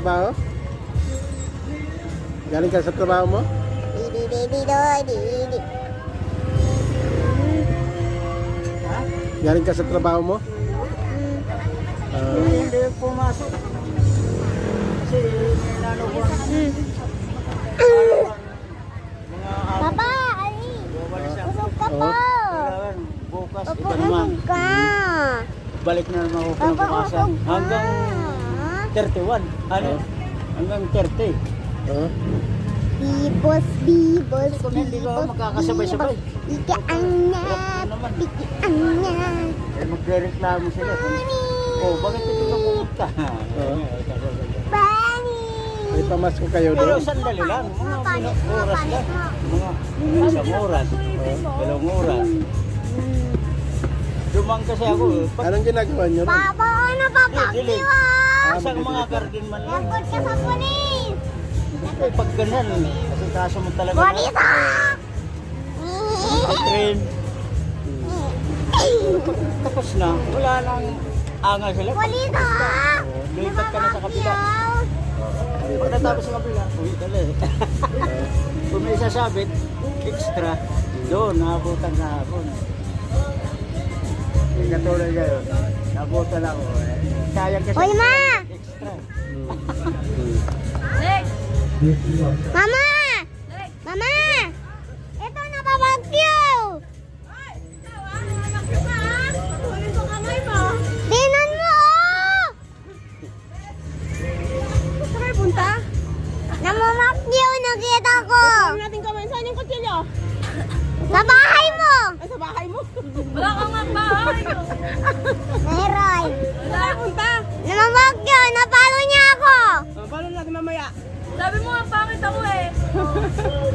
trabaho? Galing ka sa trabaho mo? Galing ka sa trabaho mo? Hindi pumasok. Kasi nanukuhan. Papa, ali. Busog ka po. Bukas Papa, ito naman. busog ka. Balik na naman ako Papa, kinabukasan. busog ka. Hanggang 31. Ano? Hanggang 30. Bibos, bibos, Kung hindi ko magkakasabay-sabay. Ikaan na, ikaan na. Eh magre-reklamo sila. Oh, bakit hindi ka pumunta? Bani. May pamasko kayo Pero doon? sandali lang. Mga oras lang. Mga isang oras. Dalawang oras. Dumang kasi ako. Anong ginagawa nyo rin? Papa, ano pa pakiwa? Isang mga garden man lang. Yakot ka sa pulis. Eh, pag ganyan, kasi kaso mo talaga Pulis train. Tapos na, wala nang angal sila. Pulis Lumipat ka na sa kabila. Pagkatapos sa kabila, uwi ka lang. Kung may sasabit, extra, doon, naabutan na hapon. Yung katulad ngayon, naabutan ako. Sayang kasi. Hoy, ma! Extra. Mama! Mama! Ito na babagyo! Tinan mo! Saan kayo punta? Namamagyo, nakita ko! Saan natin kamay? Saan yung kutsilyo? Sa bahay mo! Ay, sa bahay mo. Wala kang nga bahay. Meron! Saan kayo punta? Namamagyo, napalo niya ako! Paano natin mamaya? Sabi mo nga pangit ako eh.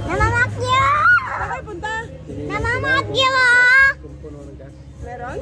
Namamagyo! Saan kayo punta? Namamagyo ah! Puno ng gas. Meron?